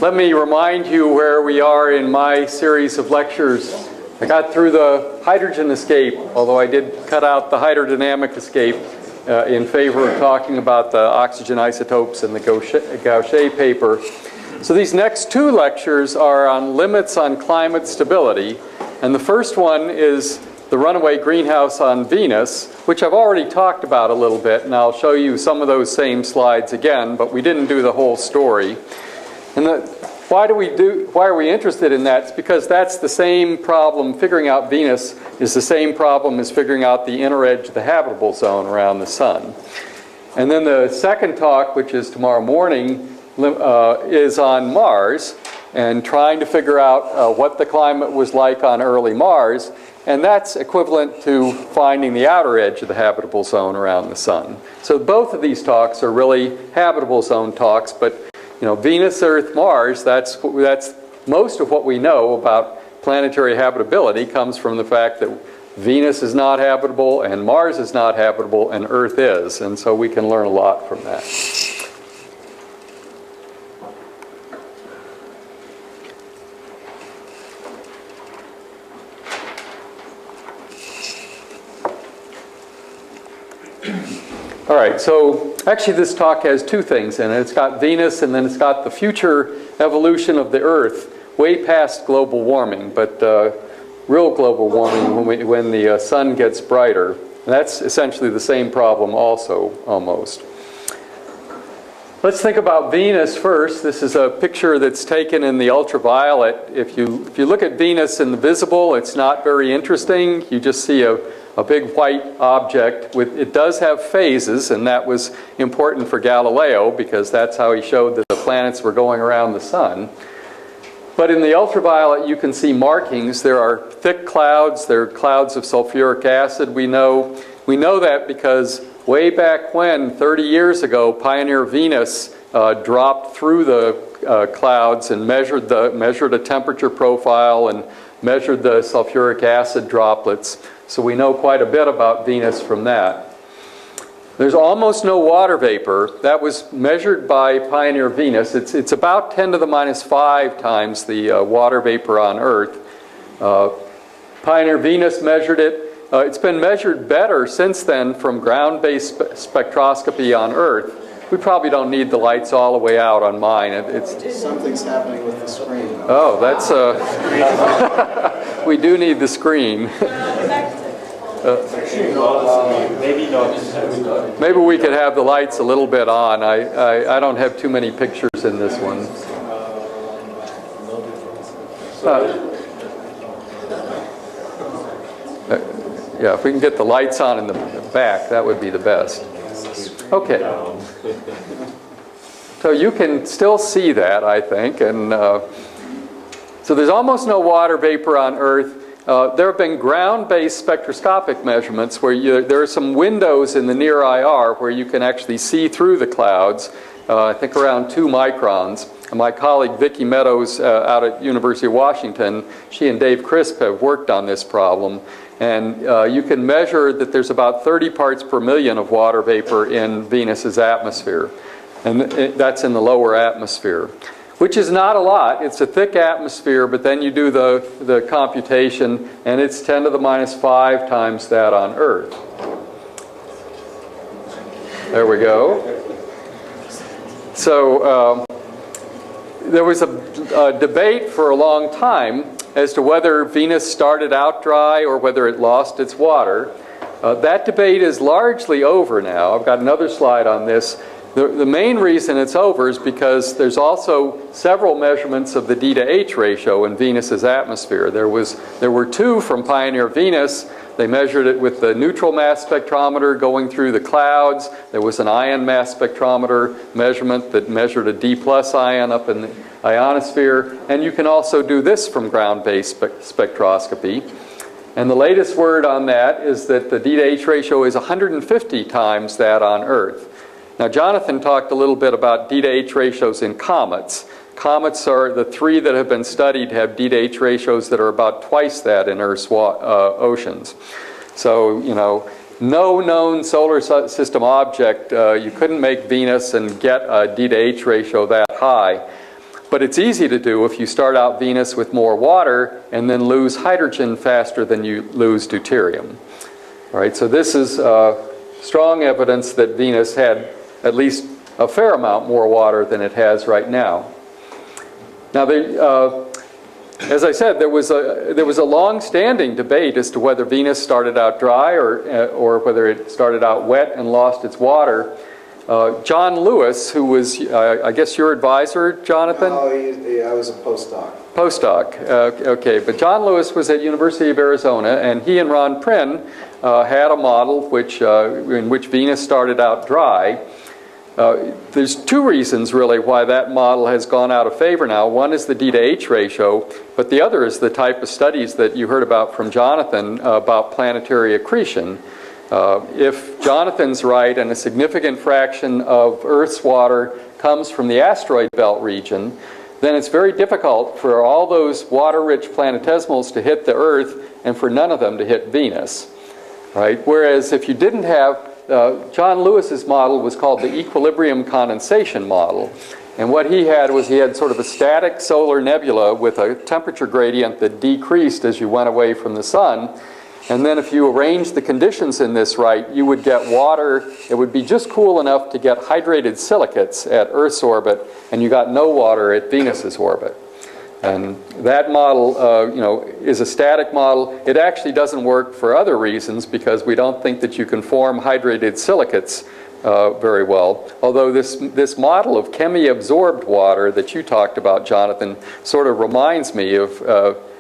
Let me remind you where we are in my series of lectures. I got through the hydrogen escape, although I did cut out the hydrodynamic escape in favor of talking about the oxygen isotopes in the Gaucher paper. So these next two lectures are on limits on climate stability. And the first one is the runaway greenhouse on Venus, which I've already talked about a little bit, and I'll show you some of those same slides again, but we didn't do the whole story. And why are we interested in that? It's because that's the same problem. Figuring out Venus is the same problem as figuring out the inner edge of the habitable zone around the sun. And then the second talk, which is tomorrow morning, is on Mars and trying to figure out what the climate was like on early Mars. And that's equivalent to finding the outer edge of the habitable zone around the sun. So both of these talks are really habitable zone talks, but you know, Venus, Earth, Mars, that's most of what we know about planetary habitability comes from the fact that Venus is not habitable and Mars is not habitable and Earth is. And so we can learn a lot from that. All right, so actually this talk has two things in it. It's got Venus and then it's got the future evolution of the Earth way past global warming, but real global warming when the sun gets brighter. And that's essentially the same problem also, almost. Let's think about Venus first. This is a picture that's taken in the ultraviolet. If you look at Venus in the visible, it's not very interesting. You just see a big white object. It does have phases, and that was important for Galileo because that's how he showed that the planets were going around the sun. But in the ultraviolet, you can see markings. There are thick clouds. There are clouds of sulfuric acid. We know that because way back when, 30 years ago, Pioneer Venus dropped through the clouds and measured a temperature profile and measured the sulfuric acid droplets. So we know quite a bit about Venus from that. There's almost no water vapor. That was measured by Pioneer Venus. It's about 10 to the minus 5 times the water vapor on Earth. Pioneer Venus measured it. It's been measured better since then from ground-based spectroscopy on Earth. We probably don't need the lights all the way out on mine. Something's happening with the screen. Oh, that's we do need the screen. Maybe we could have the lights a little bit on. I don't have too many pictures in this one. Yeah, if we can get the lights on in the back, that would be the best. Okay. So you can still see that, I think. And so there's almost no water vapor on Earth. There have been ground-based spectroscopic measurements where there are some windows in the near IR where you can actually see through the clouds, I think around 2 microns. And my colleague Vicki Meadows out at University of Washington, she and Dave Crisp have worked on this problem. And you can measure that there's about 30 parts per million of water vapor in Venus's atmosphere. And that's in the lower atmosphere, which is not a lot. It's a thick atmosphere, but then you do the computation, and it's 10 to the minus 5 times that on Earth. There we go. So there was a debate for a long time as to whether Venus started out dry or whether it lost its water. That debate is largely over now. I've got another slide on this. The main reason it's over is because there's also several measurements of the D to H ratio in Venus's atmosphere. There were 2 from Pioneer Venus. They measured it with the neutral mass spectrometer going through the clouds. There was an ion mass spectrometer measurement that measured a D plus ion up in the ionosphere. And you can also do this from ground-based spectroscopy. And the latest word on that is that the D to H ratio is 150 times that on Earth. Now, Jonathan talked a little bit about D to H ratios in comets. Comets are the 3 that have been studied have D to H ratios that are about twice that in Earth's oceans. So, you know, no known solar system object, you couldn't make Venus and get a D to H ratio that high. But it's easy to do if you start out Venus with more water and then lose hydrogen faster than you lose deuterium. All right, so this is strong evidence that Venus had at least a fair amount more water than it has right now. Now, as I said, there was a long-standing debate as to whether Venus started out dry or whether it started out wet and lost its water. John Lewis, who was, I guess, your advisor, Jonathan? No, I was a postdoc. Postdoc, okay. But John Lewis was at University of Arizona, and he and Ron Prinn had a model in which Venus started out dry. There's two reasons, really, why that model has gone out of favor now. One is the D to H ratio, but the other is the type of studies that you heard about from Jonathan about planetary accretion. If Jonathan's right and a significant fraction of Earth's water comes from the asteroid belt region, then it's very difficult for all those water-rich planetesimals to hit the Earth and for none of them to hit Venus. Right? Whereas if you didn't have John Lewis's model was called the equilibrium condensation model. And what he had was he had sort of a static solar nebula with a temperature gradient that decreased as you went away from the sun. And then if you arranged the conditions in this right, you would get water. It would be just cool enough to get hydrated silicates at Earth's orbit, and you got no water at Venus's orbit. And that model, is a static model. It actually doesn't work for other reasons because we don't think that you can form hydrated silicates very well. Although this model of chemi-absorbed water that you talked about, Jonathan, sort of reminds me of,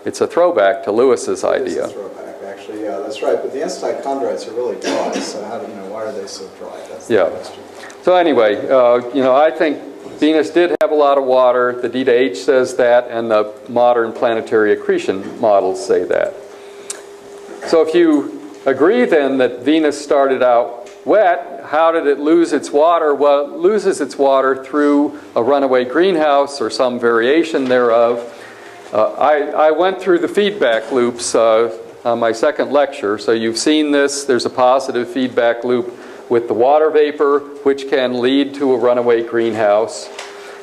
it's a throwback to Lewis's idea. It's a throwback, actually. Yeah, that's right. But the N-chondrites are really dry. So why are they so dry? That's the question. So anyway, I think Venus did have a lot of water. The D to H says that, and the modern planetary accretion models say that. So if you agree then that Venus started out wet, how did it lose its water? Well, it loses its water through a runaway greenhouse or some variation thereof. I went through the feedback loops on my second lecture, so you've seen this. There's a positive feedback loop with the water vapor, which can lead to a runaway greenhouse.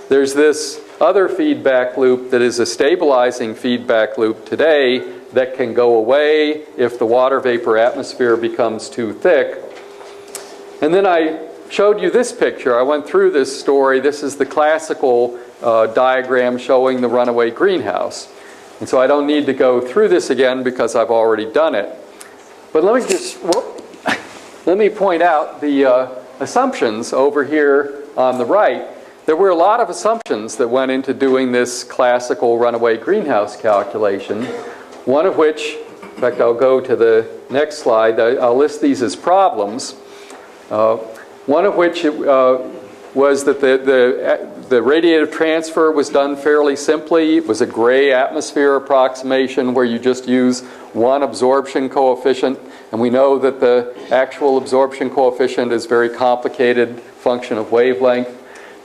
There's this other feedback loop that is a stabilizing feedback loop today that can go away if the water vapor atmosphere becomes too thick. And then I showed you this picture. I went through this story. This is the classical diagram showing the runaway greenhouse. And so I don't need to go through this again because I've already done it. But let me point out the assumptions over here on the right. There were a lot of assumptions that went into doing this classical runaway greenhouse calculation, one of which, in fact, I'll go to the next slide. I'll list these as problems. One of which was that the radiative transfer was done fairly simply. It was a gray atmosphere approximation where you just use one absorption coefficient. And we know that the actual absorption coefficient is a very complicated function of wavelength.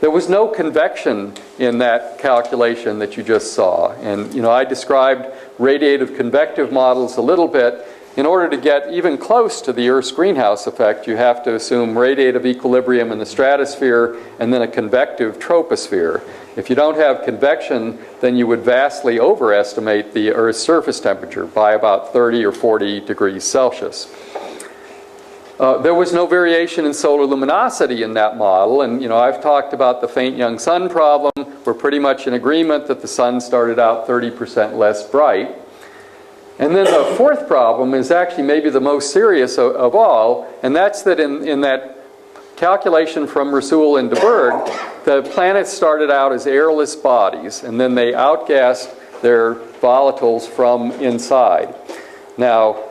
There was no convection in that calculation that you just saw. And I described radiative convective models a little bit. In order to get even close to the Earth's greenhouse effect, you have to assume radiative equilibrium in the stratosphere and then a convective troposphere. If you don't have convection, then you would vastly overestimate the Earth's surface temperature by about 30 or 40 degrees Celsius. There was no variation in solar luminosity in that model, and I've talked about the faint young sun problem. We're pretty much in agreement that the sun started out 30% less bright. And then the fourth problem is actually maybe the most serious of all, and that's that in that calculation from Rasool and de Burgh, the planets started out as airless bodies, and then they outgassed their volatiles from inside. Now,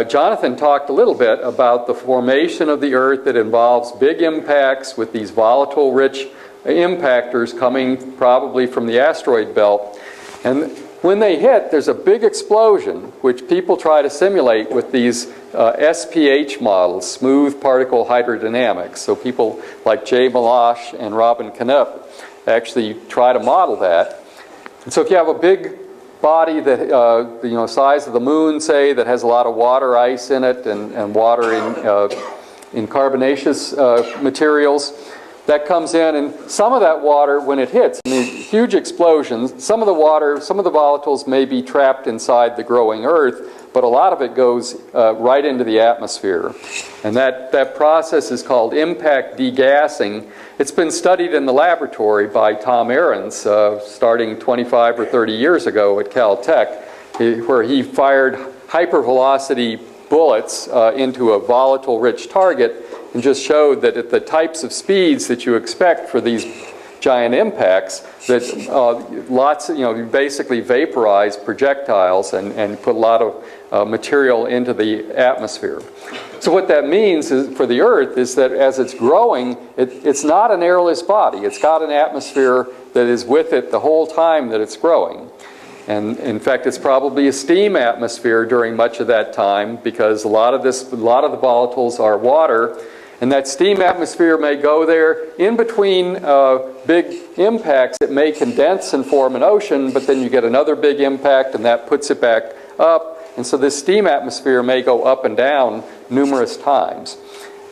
Jonathan talked a little bit about the formation of the Earth that involves big impacts with these volatile-rich impactors coming probably from the asteroid belt. And when they hit, there's a big explosion, which people try to simulate with these SPH models, smooth particle hydrodynamics. So people like Jay Malash and Robin Knupp actually try to model that. And so if you have a big body that, size of the moon, say, that has a lot of water ice in it and water in carbonaceous materials, that comes in, and some of that water, when it hits, I mean, huge explosions, some of the water, some of the volatiles may be trapped inside the growing Earth, but a lot of it goes right into the atmosphere. And that process is called impact degassing. It's been studied in the laboratory by Tom Ahrens starting 25 or 30 years ago at Caltech, where he fired hypervelocity bullets into a volatile-rich target and just showed that at the types of speeds that you expect for these giant impacts, that you basically vaporize projectiles and put a lot of material into the atmosphere. So what that means is, for the Earth, is that as it's growing, it's not an airless body. It's got an atmosphere that is with it the whole time that it's growing. And in fact, it's probably a steam atmosphere during much of that time, because a lot of the volatiles are water. And that steam atmosphere may go there. In between big impacts, it may condense and form an ocean, but then you get another big impact and that puts it back up. And so this steam atmosphere may go up and down numerous times.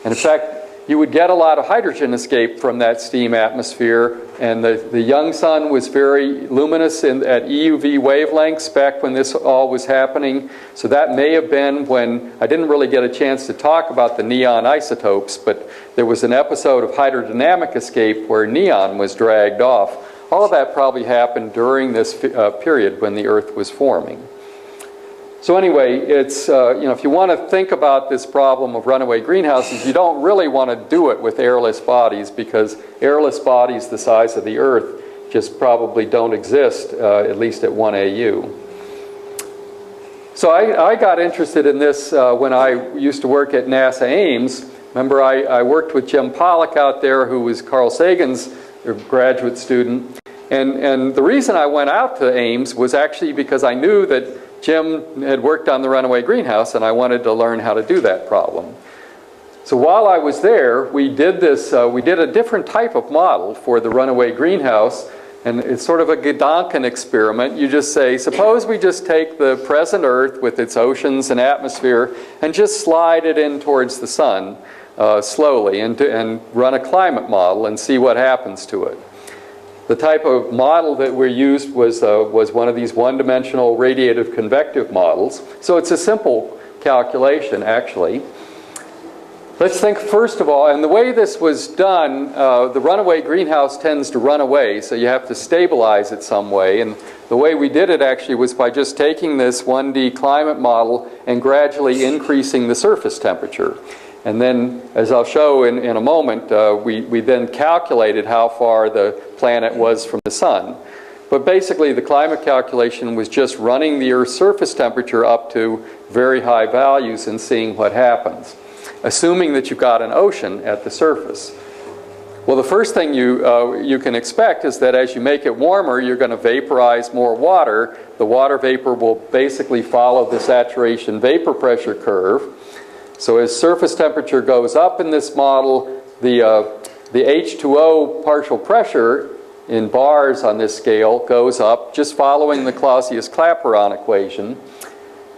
And in fact, you would get a lot of hydrogen escape from that steam atmosphere, and the young sun was very luminous at EUV wavelengths back when this all was happening. So that may have been when, I didn't really get a chance to talk about the neon isotopes, but there was an episode of hydrodynamic escape where neon was dragged off. All of that probably happened during this period when the Earth was forming. So anyway, it's, if you want to think about this problem of runaway greenhouses, you don't really want to do it with airless bodies, because airless bodies the size of the Earth just probably don't exist, at least at 1 AU. So I got interested in this when I used to work at NASA Ames. Remember, I worked with Jim Pollack out there, who was Carl Sagan's graduate student. And the reason I went out to Ames was actually because I knew that Jim had worked on the runaway greenhouse, and I wanted to learn how to do that problem. So while I was there, we did a different type of model for the runaway greenhouse, and it's sort of a Gedanken experiment. You just say, suppose we just take the present Earth with its oceans and atmosphere and just slide it in towards the sun slowly and run a climate model and see what happens to it. The type of model that we used was one of these one-dimensional radiative convective models. So it's a simple calculation, actually. Let's think first of all, and the way this was done, the runaway greenhouse tends to run away, so you have to stabilize it some way. And the way we did it actually was by just taking this 1D climate model and gradually increasing the surface temperature. And then, as I'll show in a moment, we then calculated how far the planet was from the sun. But basically, the climate calculation was just running the Earth's surface temperature up to very high values and seeing what happens, assuming that you've got an ocean at the surface. Well, the first thing you can expect is that as you make it warmer, you're going to vaporize more water. The water vapor will basically follow the saturation vapor pressure curve. So as surface temperature goes up in this model, the H2O partial pressure in bars on this scale goes up, just following the Clausius-Clapeyron equation.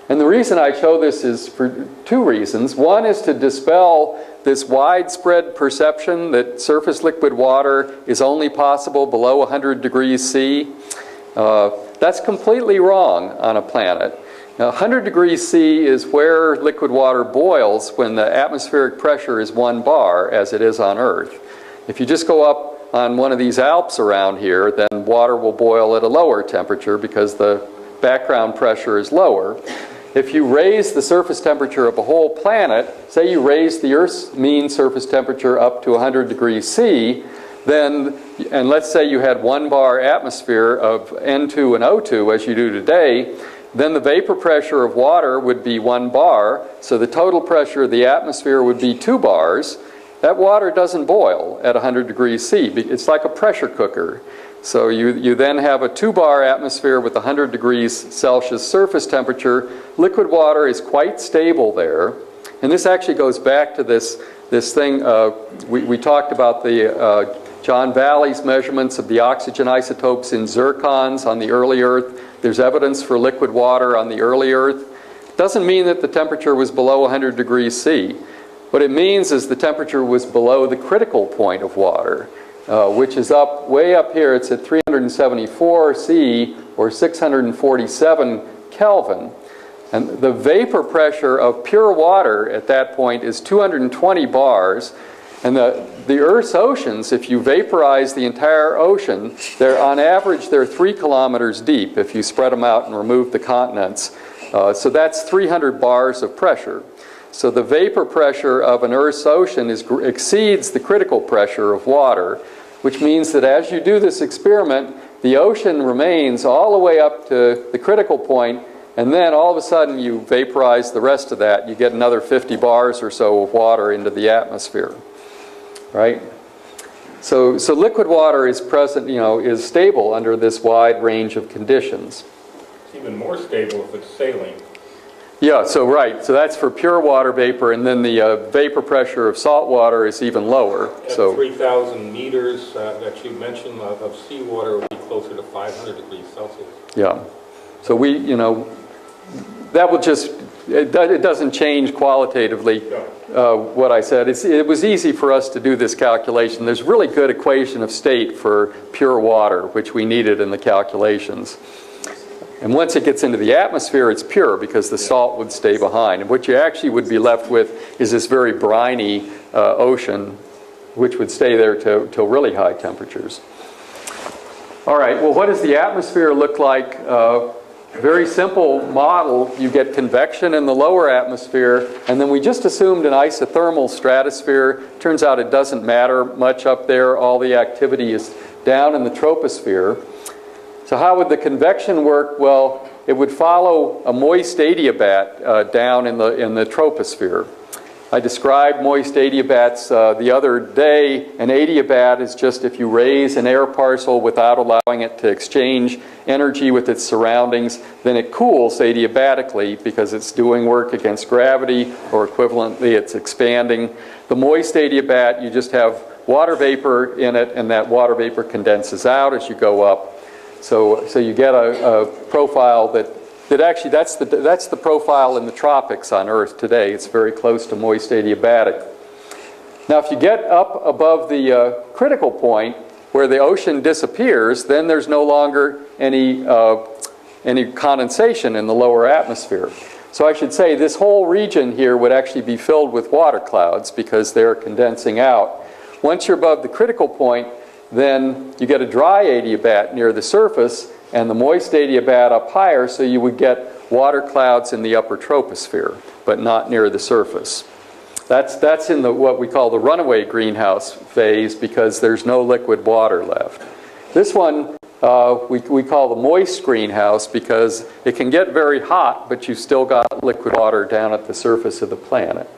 And the reason I show this is for two reasons. One is to dispel this widespread perception that surface liquid water is only possible below 100 degrees C. That's completely wrong on a planet. Now, 100 degrees C is where liquid water boils when the atmospheric pressure is 1 bar, as it is on Earth. If you just go up on one of these Alps around here, then water will boil at a lower temperature because the background pressure is lower. If you raise the surface temperature of a whole planet, say you raise the Earth's mean surface temperature up to 100 degrees C, then, and let's say you had 1 bar atmosphere of N2 and O2 as you do today, then the vapor pressure of water would be 1 bar, so the total pressure of the atmosphere would be 2 bars. That water doesn't boil at 100 degrees C. It's like a pressure cooker. So you then have a 2 bar atmosphere with 100 degrees Celsius surface temperature. Liquid water is quite stable there. And this actually goes back to this thing, we talked about the John Valley's measurements of the oxygen isotopes in zircons on the early Earth. There's evidence for liquid water on the early Earth. Doesn't mean that the temperature was below 100 degrees C. What it means is the temperature was below the critical point of water, which is way up here. It's at 374 C or 647 Kelvin. And the vapor pressure of pure water at that point is 220 bars. And the Earth's oceans, if you vaporize the entire ocean, on average they're 3 kilometers deep if you spread them out and remove the continents. So that's 300 bars of pressure. So the vapor pressure of an Earth's ocean exceeds the critical pressure of water, which means that as you do this experiment, the ocean remains all the way up to the critical point, and then all of a sudden you vaporize the rest of that. You get another 50 bars or so of water into the atmosphere, right? So liquid water is present, is stable under this wide range of conditions. It's even more stable if it's saline. Yeah, so that's for pure water vapor, and then the vapor pressure of salt water is even lower. At 3,000 meters that you mentioned of seawater would be closer to 500 degrees Celsius. Yeah, so that will just, it doesn't change qualitatively what I said. It was easy for us to do this calculation. There's a really good equation of state for pure water, which we needed in the calculations. And once it gets into the atmosphere, it's pure because the salt would stay behind. And what you actually would be left with is this very briny ocean, which would stay there till really high temperatures. All right, well, what does the atmosphere look like? Very simple model. You get convection in the lower atmosphere, and then we just assumed an isothermal stratosphere. Turns out it doesn't matter much up there. All the activity is down in the troposphere. So how would the convection work? Well, it would follow a moist adiabat down in the troposphere. I described moist adiabats the other day. An adiabat is just if you raise an air parcel without allowing it to exchange energy with its surroundings, then it cools adiabatically because it's doing work against gravity, or equivalently it's expanding. The moist adiabat, you just have water vapor in it, and that water vapor condenses out as you go up. So you get a profile that actually, that's the profile in the tropics on Earth today. It's very close to moist adiabatic. Now if you get up above the critical point where the ocean disappears, then there's no longer any condensation in the lower atmosphere. So I should say this whole region here would actually be filled with water clouds because they're condensing out. Once you're above the critical point, then you get a dry adiabat near the surface and the moist adiabat up higher, so you would get water clouds in the upper troposphere, but not near the surface. That's in what we call the runaway greenhouse phase because there's no liquid water left. This one we call the moist greenhouse because it can get very hot, but you've still got liquid water down at the surface of the planet.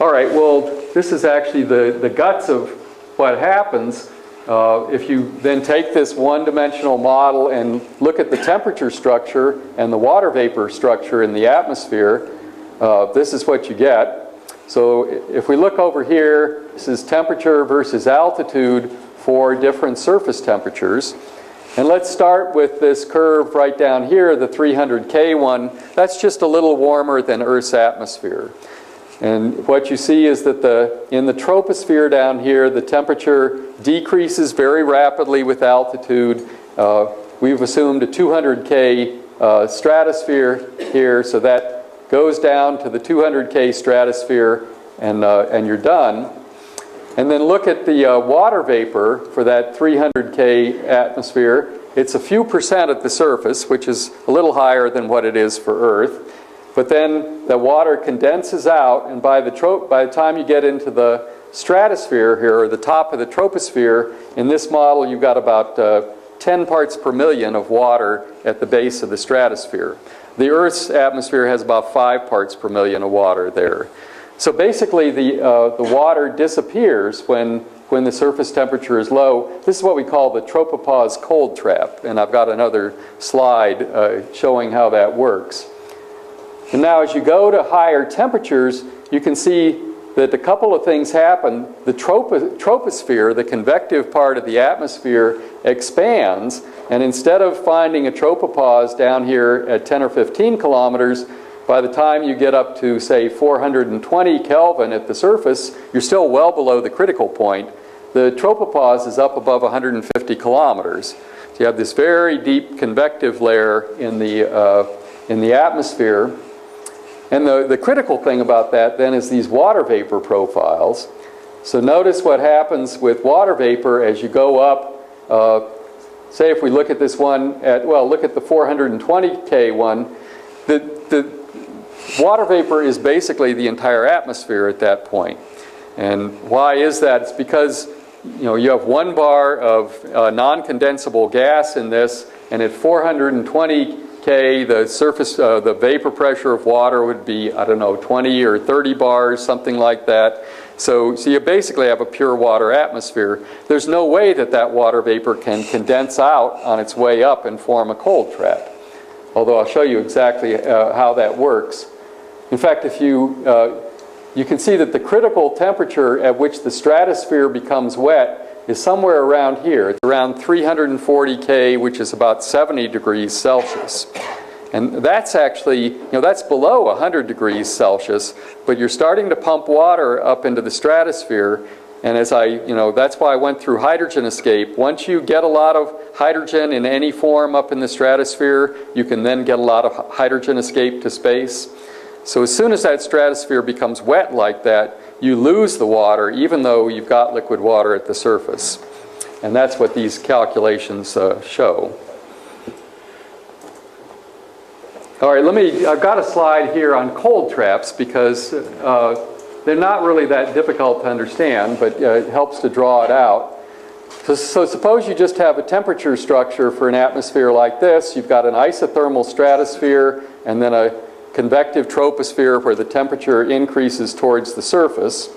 All right, well, this is actually the guts of what happens if you then take this one-dimensional model and look at the temperature structure and the water vapor structure in the atmosphere. This is what you get. So if we look over here, this is temperature versus altitude for different surface temperatures. And let's start with this curve right down here, the 300K one. That's just a little warmer than Earth's atmosphere. And what you see is that in the troposphere down here, the temperature decreases very rapidly with altitude. We've assumed a 200K stratosphere here, so that goes down to the 200K stratosphere, and you're done. And then look at the water vapor for that 300K atmosphere. It's a few percent at the surface, which is a little higher than what it is for Earth. But then the water condenses out, and by the time you get into the stratosphere here, or the top of the troposphere, in this model you've got about 10 parts per million of water at the base of the stratosphere. The Earth's atmosphere has about 5 parts per million of water there. So basically the water disappears when the surface temperature is low. This is what we call the tropopause cold trap, and I've got another slide showing how that works. And now as you go to higher temperatures, you can see that a couple of things happen. The troposphere, the convective part of the atmosphere, expands, and instead of finding a tropopause down here at 10 or 15 kilometers, by the time you get up to, say, 420 Kelvin at the surface, you're still well below the critical point. The tropopause is up above 150 kilometers. So you have this very deep convective layer in the atmosphere. And the critical thing about that then is these water vapor profiles. So notice what happens with water vapor as you go up. Say if we look at this one look at the 420K one. The water vapor is basically the entire atmosphere at that point. And why is that? It's because you have 1 bar of non-condensable gas in this, and at 420K, the surface, the vapor pressure of water would be, I don't know, 20 or 30 bars, something like that. So you basically have a pure water atmosphere. There's no way that that water vapor can condense out on its way up and form a cold trap. Although I'll show you exactly how that works. In fact, if you can see that the critical temperature at which the stratosphere becomes wet is somewhere around here. It's around 340 K, which is about 70 degrees Celsius. And that's actually, that's below 100 degrees Celsius, but you're starting to pump water up into the stratosphere. And as that's why I went through hydrogen escape. Once you get a lot of hydrogen in any form up in the stratosphere, you can then get a lot of hydrogen escape to space. So as soon as that stratosphere becomes wet like that, you lose the water, even though you've got liquid water at the surface. And that's what these calculations show. All right, I've got a slide here on cold traps because they're not really that difficult to understand, but it helps to draw it out. So suppose you just have a temperature structure for an atmosphere like this. You've got an isothermal stratosphere and then a convective troposphere where the temperature increases towards the surface.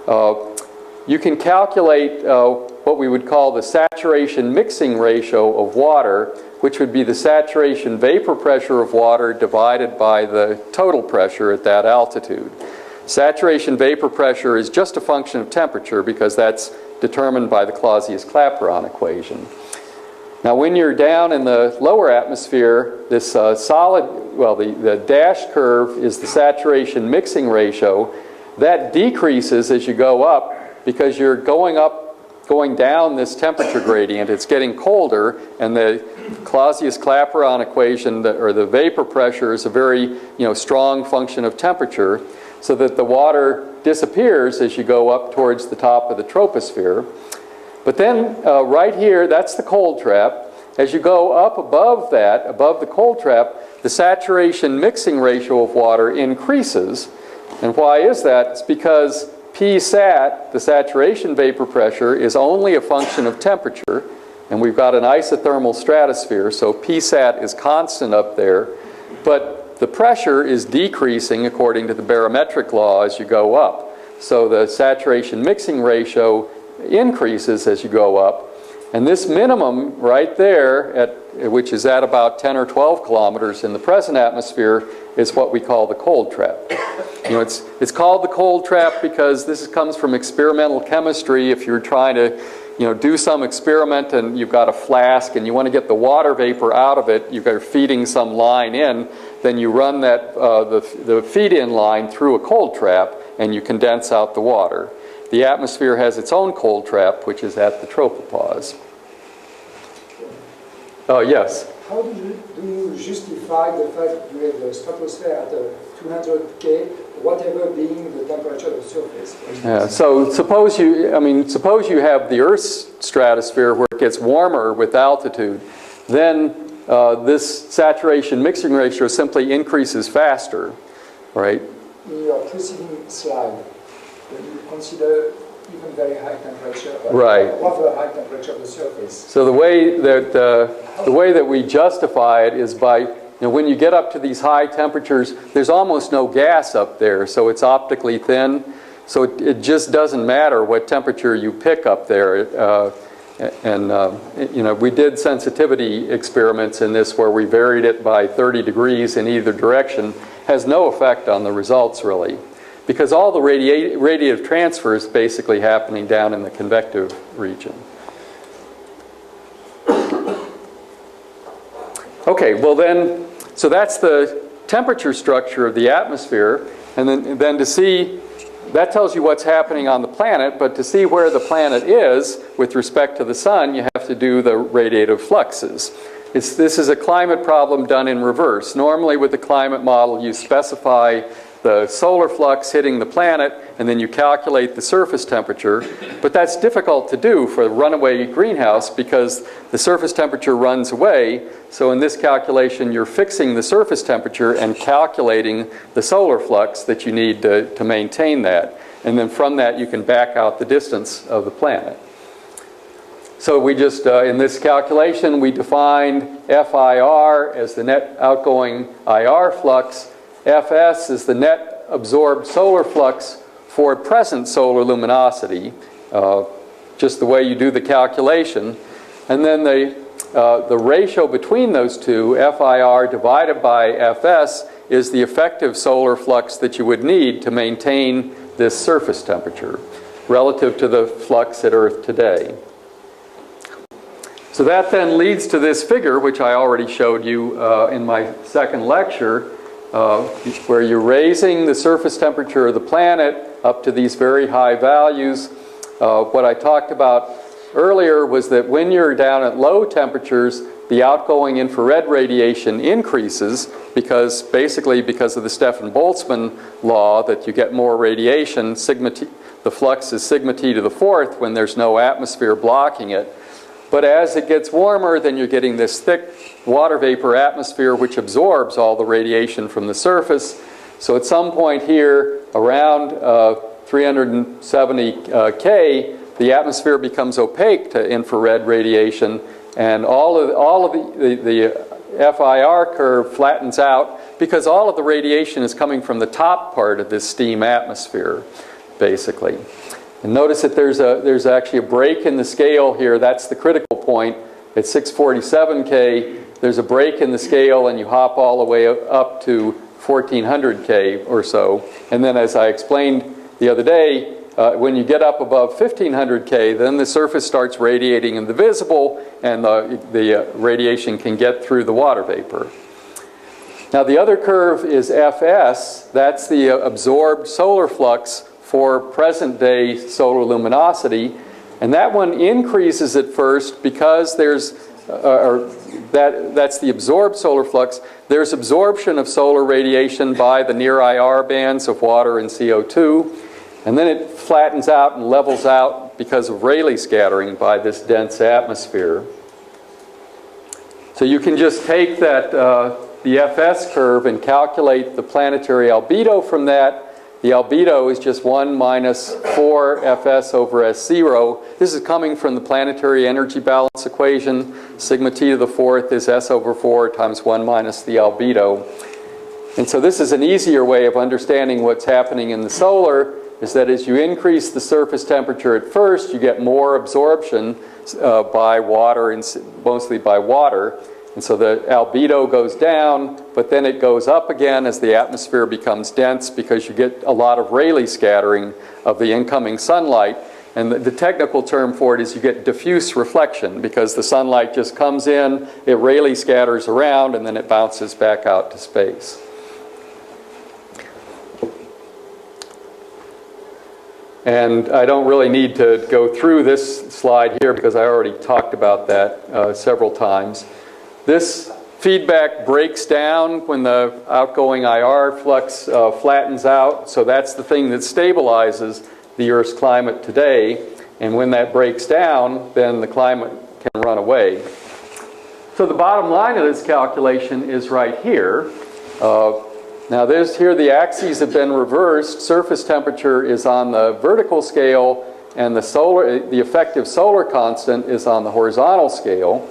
You can calculate what we would call the saturation mixing ratio of water, which would be the saturation vapor pressure of water divided by the total pressure at that altitude. Saturation vapor pressure is just a function of temperature because that's determined by the Clausius-Clapeyron equation. Now when you're down in the lower atmosphere, this the dashed curve is the saturation mixing ratio. That decreases as you go up because you're going down this temperature gradient. It's getting colder, and the Clausius-Clapeyron equation, or the vapor pressure, is a very strong function of temperature, so that the water disappears as you go up towards the top of the troposphere. But then right here, that's the cold trap. As you go up above that, above the cold trap, the saturation mixing ratio of water increases. And why is that? It's because Psat, the saturation vapor pressure, is only a function of temperature. And we've got an isothermal stratosphere, so Psat is constant up there. But the pressure is decreasing according to the barometric law as you go up. So the saturation mixing ratio increases as you go up. And this minimum right there, which is at about 10 or 12 kilometers in the present atmosphere, is what we call the cold trap. It's called the cold trap because this comes from experimental chemistry. If you're trying to do some experiment and you've got a flask and you want to get the water vapor out of it, you're feeding some line in, then you run the feed-in line through a cold trap and you condense out the water. The atmosphere has its own cold trap, which is at the tropopause. Oh, yes? How do you justify the fact that you have the stratosphere at 200K, whatever being the temperature of the surface? Yeah, so suppose you have the Earth's stratosphere where it gets warmer with altitude, then this saturation mixing ratio simply increases faster, right? In your preceding slide, you consider even very high temperature, right? Rather high temperature of the surface. So the way that we justify it is by when you get up to these high temperatures, there's almost no gas up there, so it's optically thin. So it just doesn't matter what temperature you pick up there. We did sensitivity experiments in this where we varied it by 30 degrees in either direction. Has no effect on the results really, because all the radiative transfer is basically happening down in the convective region. Okay, well then, so that's the temperature structure of the atmosphere, and then to see, that tells you what's happening on the planet, but to see where the planet is with respect to the sun, you have to do the radiative fluxes. This is a climate problem done in reverse. Normally with the climate model, you specify the solar flux hitting the planet, and then you calculate the surface temperature. But that's difficult to do for a runaway greenhouse because the surface temperature runs away. So in this calculation, you're fixing the surface temperature and calculating the solar flux that you need to maintain that. And then from that, you can back out the distance of the planet. So we just, in this calculation, we defined FIR as the net outgoing IR flux. Fs is the net absorbed solar flux for present solar luminosity, just the way you do the calculation. And then the ratio between those two, FIR divided by Fs, is the effective solar flux that you would need to maintain this surface temperature relative to the flux at Earth today. So that then leads to this figure, which I already showed you in my second lecture, where you're raising the surface temperature of the planet up to these very high values. What I talked about earlier was that when you're down at low temperatures, the outgoing infrared radiation increases basically because of the Stefan-Boltzmann law that you get more radiation. Sigma t, the flux is sigma t to the fourth when there's no atmosphere blocking it. But as it gets warmer, then you're getting this thick water vapor atmosphere which absorbs all the radiation from the surface. So at some point here, around 370 K, the atmosphere becomes opaque to infrared radiation, and all of the FIR curve flattens out because all of the radiation is coming from the top part of this steam atmosphere, basically. And notice that there's actually a break in the scale here. That's the critical point. At 647 K, there's a break in the scale, and you hop all the way up to 1400 K or so. And then, as I explained the other day, when you get up above 1500 K, then the surface starts radiating in the visible, and the radiation can get through the water vapor. Now, the other curve is Fs. That's the absorbed solar flux for present-day solar luminosity, and that one increases at first because there's, that's the absorbed solar flux. There's absorption of solar radiation by the near IR bands of water and CO2, and then it flattens out and levels out because of Rayleigh scattering by this dense atmosphere. So you can just take that, the Fs curve and calculate the planetary albedo from that. The albedo is just 1 minus 4 Fs over S0. This is coming from the planetary energy balance equation. Sigma t to the fourth is S over 4 times 1 minus the albedo. And so this is an easier way of understanding what's happening in the solar, is that as you increase the surface temperature at first, you get more absorption by water, and mostly by water. And so the albedo goes down, but then it goes up again as the atmosphere becomes dense because you get a lot of Rayleigh scattering of the incoming sunlight. And the technical term for it is you get diffuse reflection because the sunlight just comes in, it Rayleigh scatters around, and then it bounces back out to space. And I don't really need to go through this slide here because I already talked about that several times. This feedback breaks down when the outgoing IR flux flattens out, so that's the thing that stabilizes the Earth's climate today. And when that breaks down, then the climate can run away. So the bottom line of this calculation is right here. Now here the axes have been reversed. Surface temperature is on the vertical scale, and the effective solar constant is on the horizontal scale.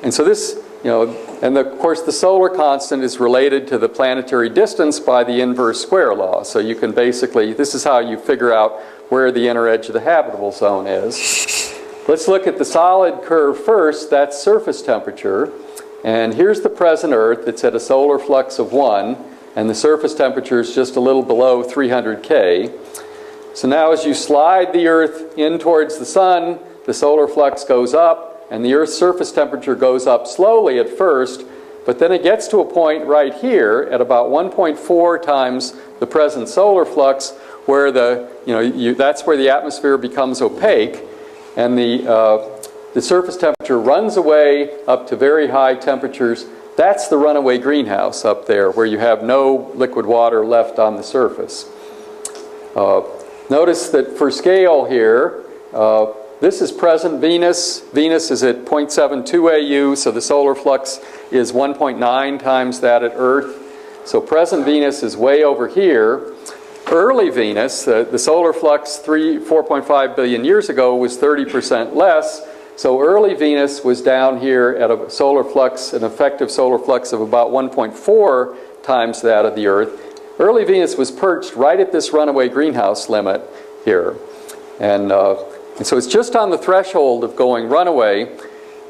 And so this, and of course the solar constant is related to the planetary distance by the inverse square law. So you can basically, this is how you figure out where the inner edge of the habitable zone is. Let's look at the solid curve first. That's surface temperature. And here's the present Earth. It's at a solar flux of 1. And the surface temperature is just a little below 300 K. So now as you slide the Earth in towards the sun, the solar flux goes up, and the Earth's surface temperature goes up slowly at first, but then it gets to a point right here at about 1.4 times the present solar flux, where that's where the atmosphere becomes opaque, and the surface temperature runs away up to very high temperatures. That's the runaway greenhouse up there, where you have no liquid water left on the surface. Notice that for scale here, this is present Venus. Venus is at 0.72 AU, so the solar flux is 1.9 times that at Earth. So present Venus is way over here. Early Venus, the solar flux 4.5 billion years ago was 30% less. So early Venus was down here at a solar flux, an effective solar flux of about 1.4 times that of the Earth. Early Venus was perched right at this runaway greenhouse limit here. And so it's just on the threshold of going runaway.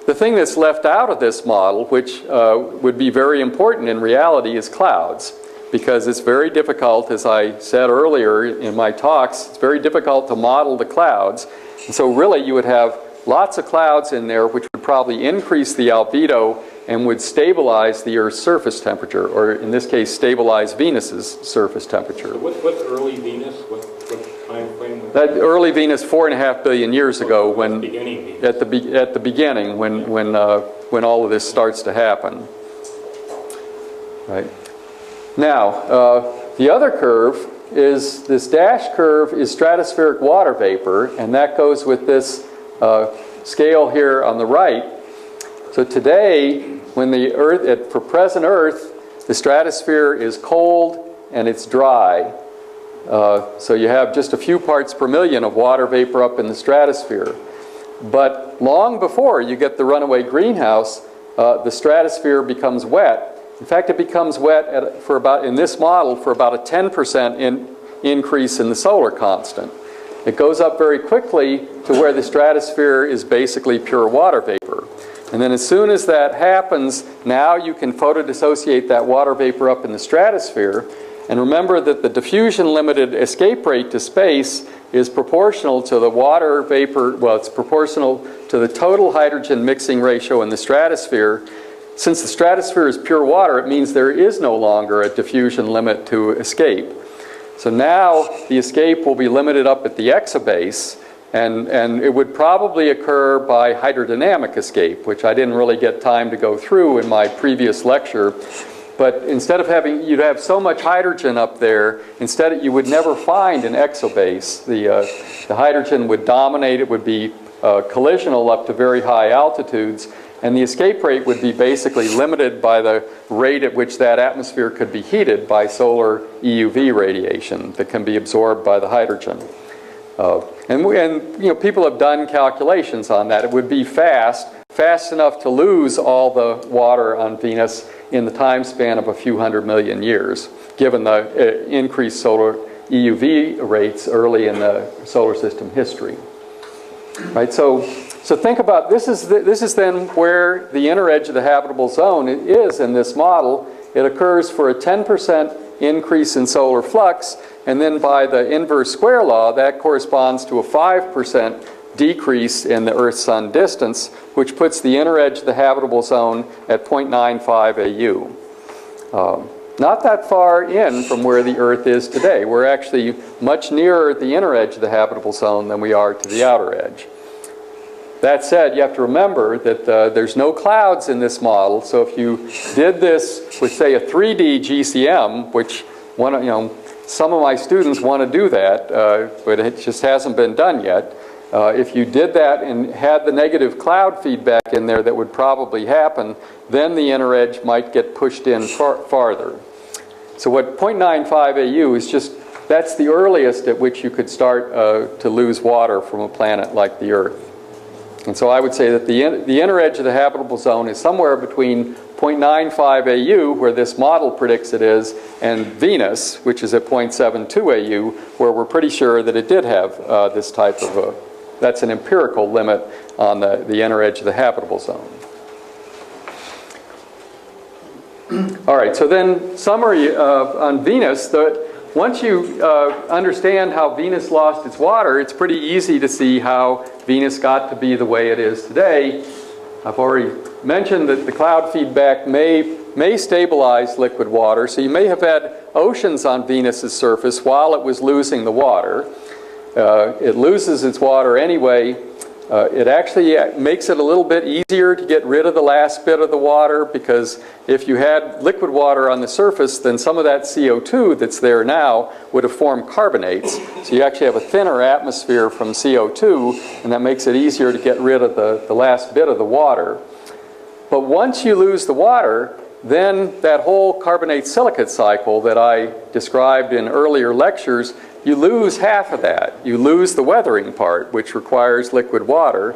The thing that's left out of this model, which would be very important in reality, is clouds. Because it's very difficult, as I said earlier in my talks, it's very difficult to model the clouds. And so really you would have lots of clouds in there, which would probably increase the albedo and would stabilize the Earth's surface temperature, or in this case, stabilize Venus's surface temperature. So what's early Venus? What time frame? That early Venus, 4.5 billion years ago, when Beginning at the beginning, when all of this starts to happen. Right. Now, the other curve is this dashed curve is stratospheric water vapor, and that goes with this scale here on the right. So today, when the Earth, for present Earth, the stratosphere is cold and it's dry. So you have just a few parts per million of water vapor up in the stratosphere. But long before you get the runaway greenhouse, the stratosphere becomes wet. In fact, it becomes wet in this model for about a 10% increase in the solar constant. It goes up very quickly to where the stratosphere is basically pure water vapor. And then as soon as that happens, now you can photodissociate that water vapor up in the stratosphere. And remember that the diffusion limited escape rate to space is proportional to the water vapor, well, it's proportional to the total hydrogen mixing ratio in the stratosphere. Since the stratosphere is pure water, it means there is no longer a diffusion limit to escape. So now the escape will be limited up at the exabase, and it would probably occur by hydrodynamic escape, which I didn't really get time to go through in my previous lecture. But instead of you'd have so much hydrogen up there, instead you would never find an exabase. The hydrogen would dominate, it would be collisional up to very high altitudes, and the escape rate would be basically limited by the rate at which that atmosphere could be heated by solar EUV radiation that can be absorbed by the hydrogen. And people have done calculations on that. It would be fast enough to lose all the water on Venus in the time span of a few 100 million years, given the increased solar EUV rates early in the solar system history. Right, so think about, this is then where the inner edge of the habitable zone is in this model. It occurs for a 10% increase in solar flux, and then by the inverse square law, that corresponds to a 5% decrease in the Earth-Sun distance, which puts the inner edge of the habitable zone at 0.95 AU. Not that far in from where the Earth is today. We're actually much nearer the inner edge of the habitable zone than we are to the outer edge. That said, you have to remember that there's no clouds in this model, so if you did this with, say, a 3D GCM, which some of my students want to do that, but it just hasn't been done yet. If you did that and had the negative cloud feedback in there, that would probably happen, then the inner edge might get pushed in farther. So what 0.95 AU is just, that's the earliest at which you could start to lose water from a planet like the Earth. And so I would say that the inner edge of the habitable zone is somewhere between 0.95 AU, where this model predicts it is, and Venus, which is at 0.72 AU, where we're pretty sure that it did have this type of that's an empirical limit on the inner edge of the habitable zone. All right, so then summary on Venus. Once you understand how Venus lost its water, it's pretty easy to see how Venus got to be the way it is today. I've already mentioned that the cloud feedback may stabilize liquid water, so you may have had oceans on Venus's surface while it was losing the water. It loses its water anyway. It actually makes it a little bit easier to get rid of the last bit of the water, because if you had liquid water on the surface, then some of that CO2 that's there now would have formed carbonates. So you actually have a thinner atmosphere from CO2, and that makes it easier to get rid of the last bit of the water. But once you lose the water, then that whole carbonate silicate cycle that I described in earlier lectures, you lose half of that. You lose the weathering part, which requires liquid water.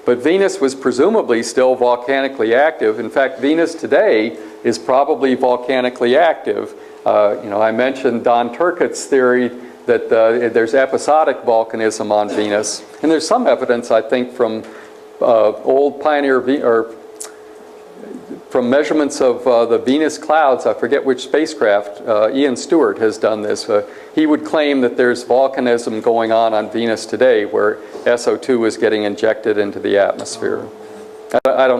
But Venus was presumably still volcanically active. In fact, Venus today is probably volcanically active. I mentioned Don Turcotte's theory that there's episodic volcanism on Venus. And there's some evidence, I think, from old from measurements of the Venus clouds. I forget which spacecraft. Ian Stewart has done this. He would claim that there's volcanism going on Venus today, where SO2 is getting injected into the atmosphere. At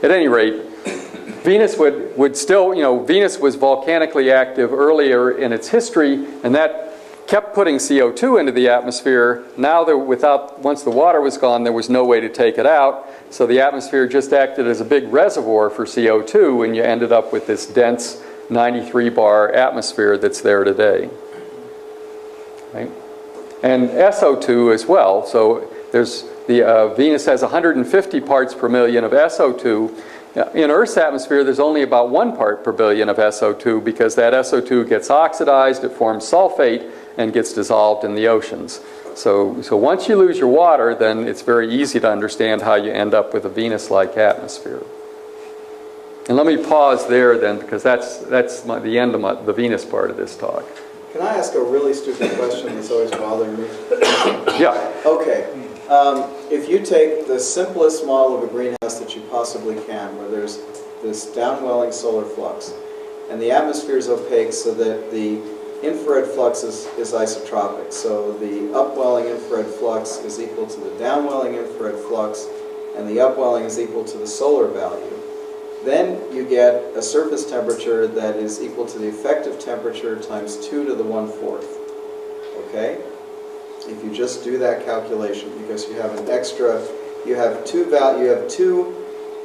any rate, Venus would still, Venus was volcanically active earlier in its history, and that kept putting CO2 into the atmosphere. Now, once the water was gone, there was no way to take it out. So the atmosphere just acted as a big reservoir for CO2, and you ended up with this dense 93-bar atmosphere that's there today. Right? And SO2 as well. So Venus has 150 parts per million of SO2. In Earth's atmosphere, there's only about 1 part per billion of SO2, because that SO2 gets oxidized, it forms sulfate, and gets dissolved in the oceans. So once you lose your water, then it's very easy to understand how you end up with a Venus-like atmosphere. And let me pause there then, because that's the end of the Venus part of this talk. Can I ask a really stupid question that's always bothered me? Yeah. Okay. If you take the simplest model of a greenhouse that you possibly can, where there's this downwelling solar flux, and the atmosphere is opaque so that the infrared flux is isotropic. So the upwelling infrared flux is equal to the downwelling infrared flux, and the upwelling is equal to the solar value. Then you get a surface temperature that is equal to the effective temperature times 2 to the 1/4. Okay? If you just do that calculation, because you have an extra, you have two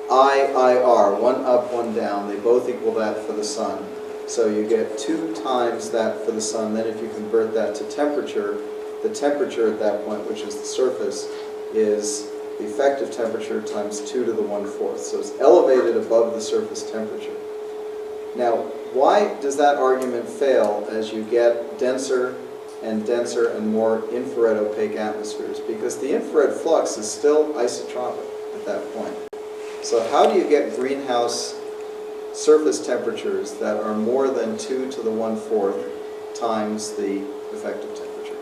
IIR, one up, one down. They both equal that for the sun. So you get 2 times that for the sun. Then if you convert that to temperature, the temperature at that point, which is the surface, is the effective temperature times 2 to the 1/4. So it's elevated above the surface temperature. Now, why does that argument fail as you get denser and more infrared opaque atmospheres? Because the infrared flux is still isotropic at that point. So how do you get greenhouse surface temperatures that are more than 2 to the 1/4 times the effective temperature?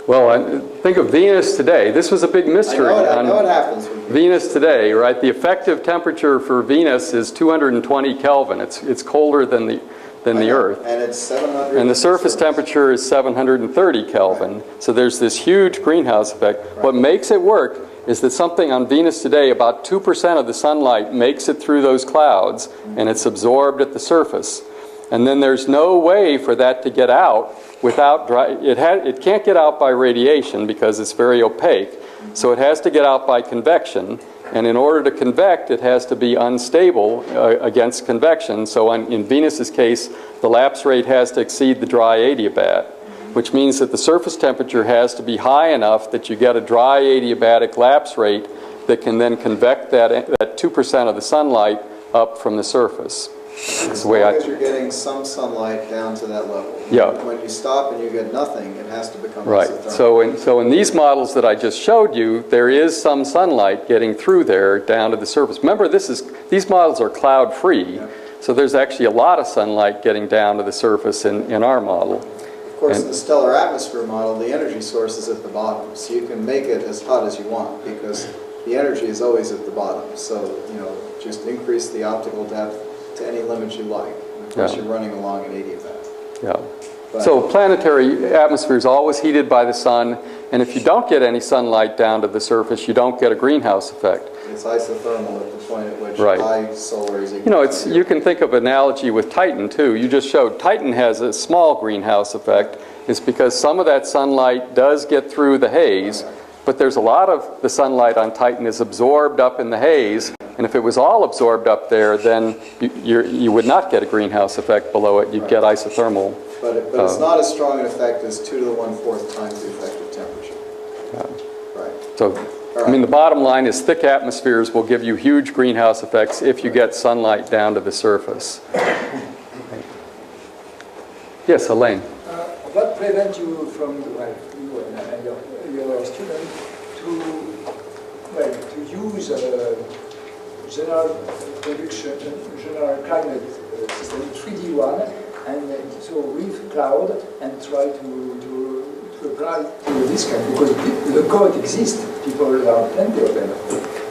Well, think of Venus today. This was a big mystery. I know it happens with Venus today, right? The effective temperature for Venus is 220 Kelvin. It's colder than the Earth. And it's 700. And the surface temperature is 730 Kelvin. Right. So there's this huge greenhouse effect. Right. What makes it work is that something on Venus today, about 2% of the sunlight makes it through those clouds, and it's absorbed at the surface. And then there's no way for that to get out without it can't get out by radiation because it's very opaque. So it has to get out by convection. And in order to convect, it has to be unstable against convection. So in Venus's case, the lapse rate has to exceed the dry adiabat, which means that the surface temperature has to be high enough that you get a dry adiabatic lapse rate that can then convect that 2% of the sunlight up from the surface. As long as you're getting some sunlight down to that level. Yeah. When you stop and you get nothing, it has to become Right. isothermal. So in these models that I just showed you, there is some sunlight getting through there down to the surface. Remember, these models are cloud-free, Yeah. so there's actually a lot of sunlight getting down to the surface in our model. Of course, in the stellar atmosphere model, the energy source is at the bottom, so you can make it as hot as you want because the energy is always at the bottom. So, just increase the optical depth to any limit you like. And of course, Yeah. you're running along an adiabat. Yeah. But So planetary atmosphere is always heated by the sun, and if you don't get any sunlight down to the surface, you don't get a greenhouse effect. It's isothermal at the point at which Right. high solar is equal You know, to it's, zero. you can think of analogy with Titan too. You just showed Titan has a small greenhouse effect. It's because some of that sunlight does get through the haze, but there's a lot of the sunlight on Titan is absorbed up in the haze, and if it was all absorbed up there, then you would not get a greenhouse effect below it. You'd get isothermal. But it's not as strong an effect as 2 to the 1/4 times the effective temperature. Right. So, I mean, the bottom line is thick atmospheres will give you huge greenhouse effects if you get sunlight down to the surface. Yes, Elaine. What prevents you from, well, you and your student to use general prediction, general climate system, 3D one, and so with cloud, and try to apply to this kind, because the code exists, people are plenty of them.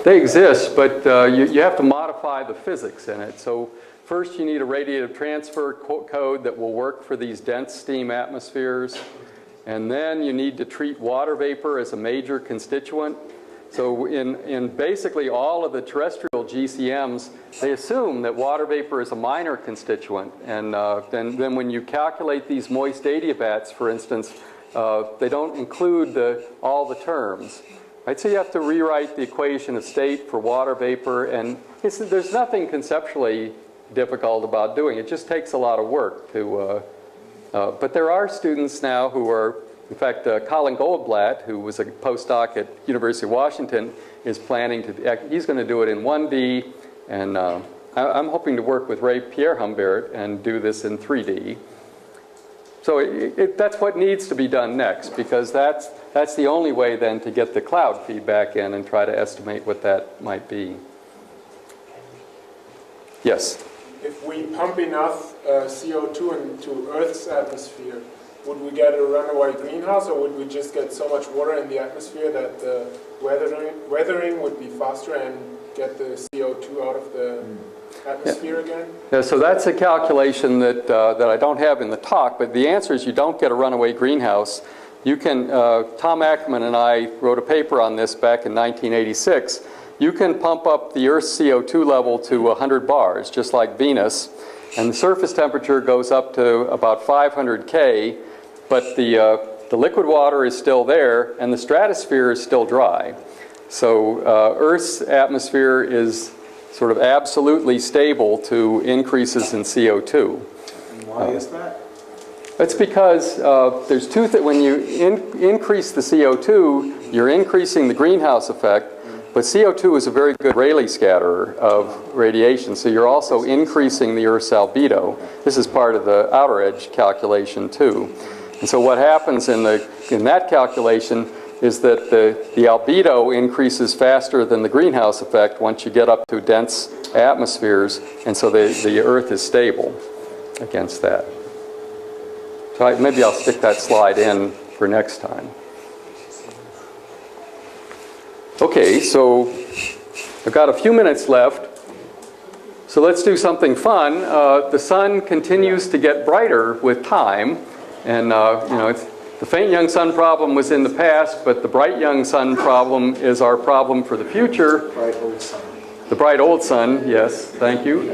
They exist, but you have to modify the physics in it. So first you need a radiative transfer code that will work for these dense steam atmospheres. And then you need to treat water vapor as a major constituent. So in basically all of the terrestrial GCMs, they assume that water vapor is a minor constituent. And then when you calculate these moist adiabats, for instance, they don't include all the terms. Right? So you have to rewrite the equation of state for water vapor, and there's nothing conceptually difficult about doing it. It just takes a lot of work to, but there are students now who are, in fact, Colin Goldblatt, who was a postdoc at University of Washington, is planning to, he's going to do it in 1D, and I'm hoping to work with Pierre Humbert and do this in 3D. So that's what needs to be done next, because that's the only way then to get the cloud feedback in and try to estimate what that might be. Yes? If we pump enough CO2 into Earth's atmosphere, would we get a runaway greenhouse, or would we just get so much water in the atmosphere that the weathering would be faster and get the CO2 out of the atmosphere again? Yeah, so that's a calculation that I don't have in the talk, but the answer is you don't get a runaway greenhouse. You can, Tom Ackerman and I wrote a paper on this back in 1986. You can pump up the Earth's CO2 level to 100 bars, just like Venus, and the surface temperature goes up to about 500 K, but the liquid water is still there, and the stratosphere is still dry. So Earth's atmosphere is sort of absolutely stable to increases in CO2. And why is that? That's because there's two things. When you increase the CO2, you're increasing the greenhouse effect, but CO2 is a very good Rayleigh scatterer of radiation, so you're also increasing the Earth's albedo. This is part of the outer edge calculation too. And so what happens in that calculation is that the albedo increases faster than the greenhouse effect once you get up to dense atmospheres, and so the Earth is stable against that. So maybe I'll stick that slide in for next time. Okay, so I've got a few minutes left. So let's do something fun. The sun continues to get brighter with time, and you know, the faint young sun problem was in the past, but the bright young sun problem is our problem for the future. Bright old sun. The bright old sun, yes, thank you.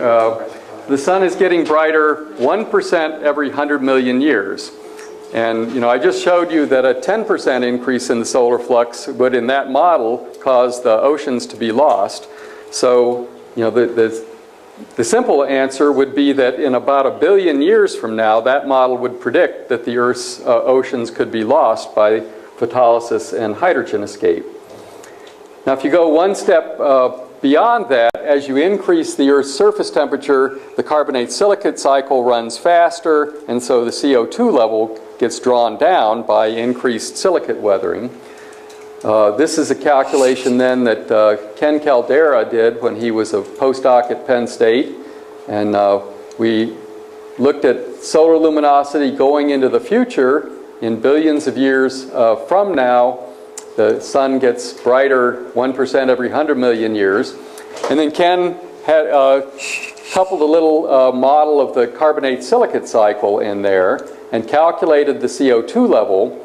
The sun is getting brighter 1% every 100 million years. And you know, I just showed you that a 10% increase in the solar flux would, in that model, cause the oceans to be lost. So, you know, the simple answer would be that in about 1 billion years from now, that model would predict that the Earth's oceans could be lost by photolysis and hydrogen escape. Now, if you go one step beyond that, as you increase the Earth's surface temperature, the carbonate silicate cycle runs faster, and so the CO2 level gets drawn down by increased silicate weathering. This is a calculation then that Ken Caldera did when he was a postdoc at Penn State, and we looked at solar luminosity going into the future. In billions of years from now, the sun gets brighter 1% every 100 million years. And then Ken had coupled a little model of the carbonate silicate cycle in there and calculated the CO2 level.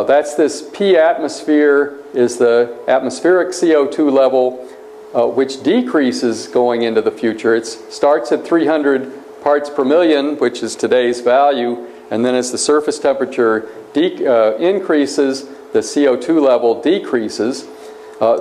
That's this P atmosphere is the atmospheric CO2 level which decreases going into the future. It starts at 300 parts per million, which is today's value, and then as the surface temperature increases, the CO2 level decreases.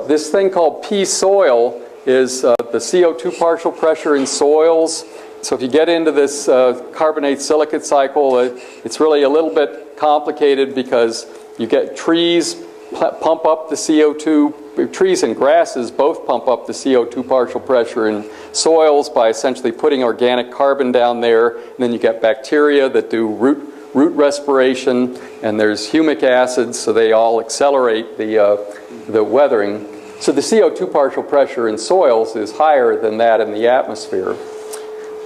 This thing called P soil is the CO2 partial pressure in soils. So if you get into this carbonate silicate cycle, it's really a little bit complicated because you get trees pump up the CO2, trees and grasses both pump up the CO2 partial pressure in soils by essentially putting organic carbon down there, and then you get bacteria that do root respiration, and there's humic acids, so they all accelerate the weathering. So the CO2 partial pressure in soils is higher than that in the atmosphere.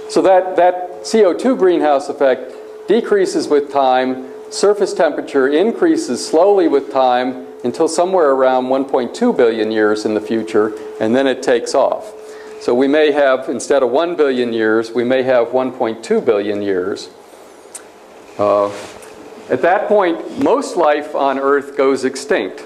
So that CO2 greenhouse effect decreases with time, surface temperature increases slowly with time until somewhere around 1.2 billion years in the future, and then it takes off. So we may have, instead of 1 billion years, we may have 1.2 billion years. At that point, most life on Earth goes extinct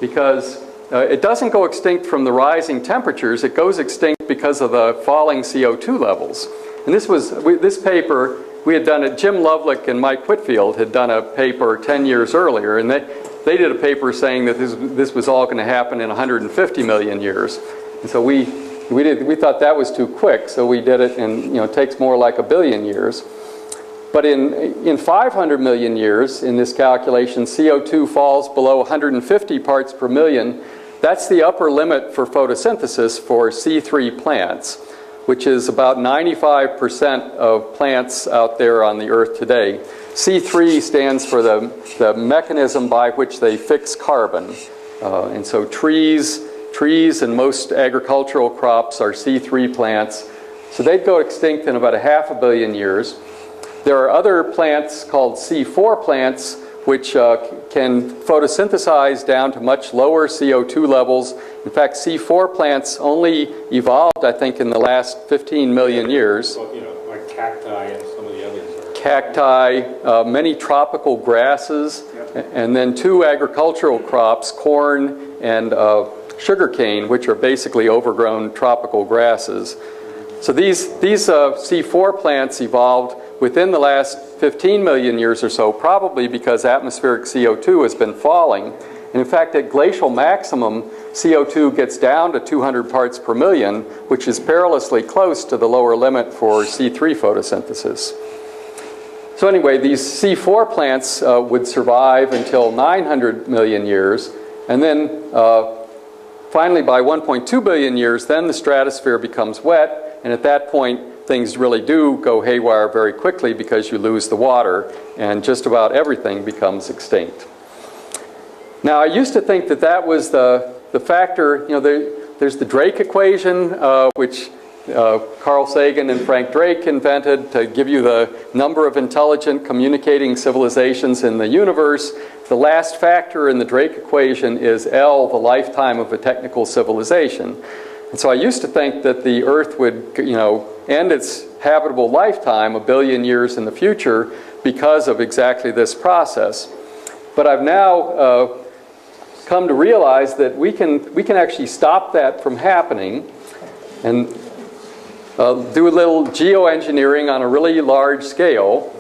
because it doesn't go extinct from the rising temperatures, it goes extinct because of the falling CO2 levels. And this paper, we had done it, Jim Lovelock and Mike Whitfield had done a paper 10 years earlier, and they did a paper saying that this was all going to happen in 150 million years. And so we thought that was too quick, so we did it in, it takes more like 1 billion years. But in 500 million years, in this calculation, CO2 falls below 150 parts per million. That's the upper limit for photosynthesis for C3 plants, which is about 95% of plants out there on the Earth today. C3 stands for the mechanism by which they fix carbon. And so trees and most agricultural crops are C3 plants. So they'd go extinct in about 500 million years. There are other plants called C4 plants which can photosynthesize down to much lower CO2 levels. In fact, C4 plants only evolved, I think, in the last 15 million years. Well, like cacti and some of the others. Cacti, many tropical grasses, and then 2 agricultural crops, corn and sugarcane, which are basically overgrown tropical grasses. So these C4 plants evolved within the last 15 million years or so, probably because atmospheric CO2 has been falling. And in fact, at glacial maximum, CO2 gets down to 200 parts per million, which is perilously close to the lower limit for C3 photosynthesis. So anyway, these C4 plants would survive until 900 million years, and then finally by 1.2 billion years, then the stratosphere becomes wet, and at that point, things really do go haywire very quickly because you lose the water, and just about everything becomes extinct. Now, I used to think that was the factor, there's the Drake equation, which Carl Sagan and Frank Drake invented to give you the number of intelligent communicating civilizations in the universe. The last factor in the Drake equation is L, the lifetime of a technical civilization. And so I used to think that the Earth would, end its habitable lifetime 1 billion years in the future because of exactly this process. But I've now come to realize that we can actually stop that from happening and do a little geoengineering on a really large scale.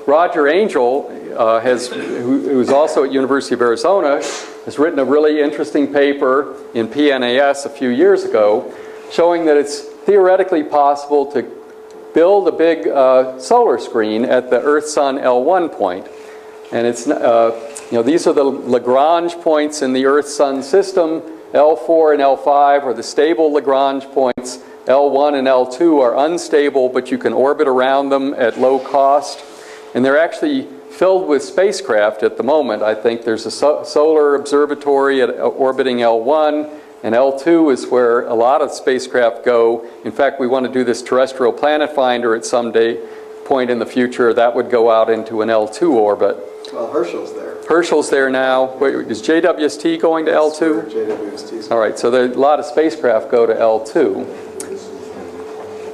Roger Angel, who's also at University of Arizona, has written a really interesting paper in PNAS a few years ago showing that it's theoretically possible to build a big solar screen at the Earth-Sun L1 point. And it's, these are the Lagrange points in the Earth-Sun system. L4 and L5 are the stable Lagrange points. L1 and L2 are unstable, but you can orbit around them at low cost. And they're actually filled with spacecraft at the moment. I think there's a solar observatory orbiting L1, and L2 is where a lot of spacecraft go. In fact, we want to do this terrestrial planet finder at some point in the future. That would go out into an L2 orbit. Well, Herschel's there. Herschel's there now. Wait, is JWST going to L2? JWST's. All right, so a lot of spacecraft go to L2.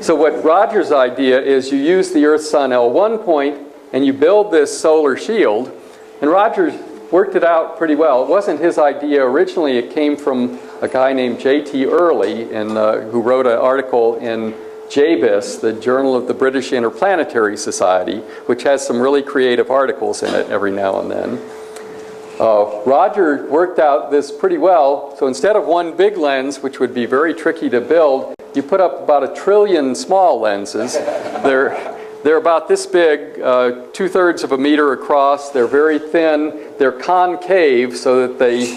So what Roger's idea is you use the Earth-Sun L1 point and you build this solar shield. And Roger worked it out pretty well. It wasn't his idea originally. It came from a guy named J.T. Early, who wrote an article in JBIS, the Journal of the British Interplanetary Society, which has some really creative articles in it every now and then. Roger worked out this pretty well. So instead of one big lens, which would be very tricky to build, you put up about 1 trillion small lenses. They're about this big, 2/3 of a meter across. They're very thin. They're concave so that they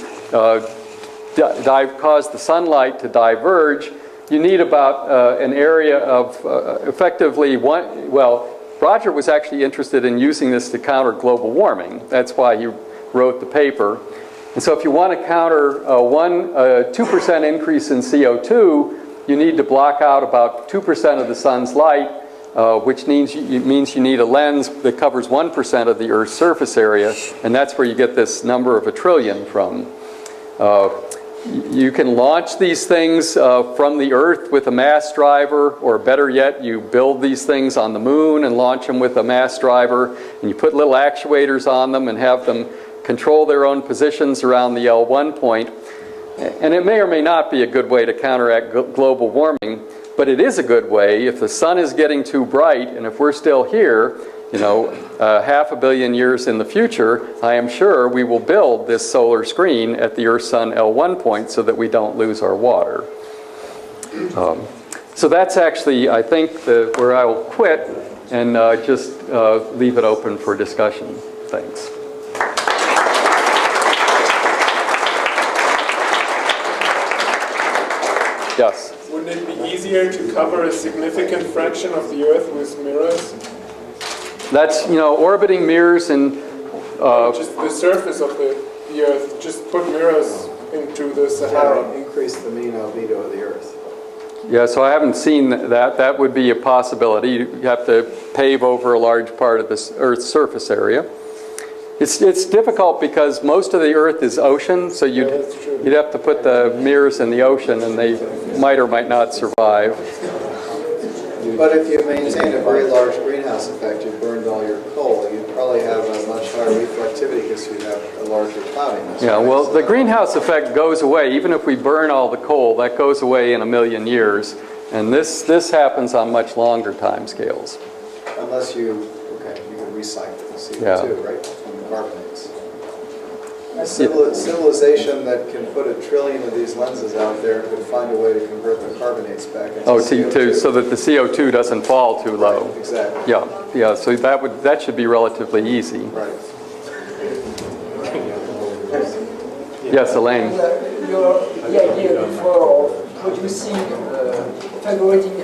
cause the sunlight to diverge. You need about an area of effectively one, well, Roger was actually interested in using this to counter global warming. That's why he wrote the paper. And so if you want to counter a 2% increase in CO2, you need to block out about 2% of the sun's light, which means you need a lens that covers 1% of the Earth's surface area, and that's where you get this number of 1 trillion from. You can launch these things from the Earth with a mass driver, or better yet, you build these things on the moon and launch them with a mass driver, and you put little actuators on them and have them control their own positions around the L1 point. And it may or may not be a good way to counteract global warming, but it is a good way if the sun is getting too bright, and if we're still here, you know, 500 million years in the future, I am sure we will build this solar screen at the Earth-Sun L1 point so that we don't lose our water. So that's actually, I think, where I will quit and just leave it open for discussion. Thanks. Yes? Wouldn't it be easier to cover a significant fraction of the Earth with mirrors? That's, you know, orbiting mirrors and... just the surface of the Earth, just put mirrors into the Sahara. Increase the mean albedo of the Earth. Yeah, so I haven't seen that. That would be a possibility. You have to pave over a large part of this Earth's surface area. It's difficult because most of the Earth is ocean, so you'd have to put the mirrors in the ocean, and they might or might not survive. But if you maintain a very large greenhouse effect, you've burned all your coal, you'd probably have a much higher reflectivity because you'd have a larger cloudiness. Yeah, well, the greenhouse effect goes away. Even if we burn all the coal, that goes away in 1 million years. And this happens on much longer time scales. Unless you can recycle the CO2, right, from the carbonates. A civilization that can put 1 trillion of these lenses out there could find a way to convert the carbonates back into CO2. So that the CO2 doesn't fall too low. Right, exactly. Yeah. So that should be relatively easy. Right. Yes, Elaine. The idea before of producing favorating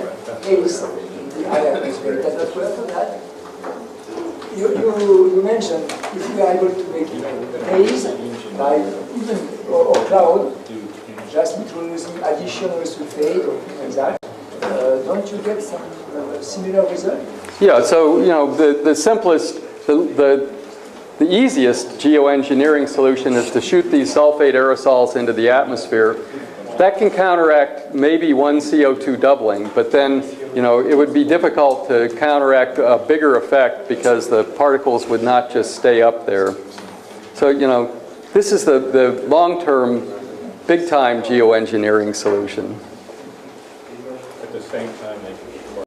haze in the high atmosphere, does that work for that? You mentioned if we are able to make haze by even or cloud, just introducing additional sulfate or things like that, don't you get some similar result? Yeah. So you know the simplest, the easiest geoengineering solution is to shoot these sulfate aerosols into the atmosphere. That can counteract maybe one CO2 doubling, but then you know it would be difficult to counteract a bigger effect because the particles would not just stay up there. So you know this is the long-term, big-time geoengineering solution. At the same time, they can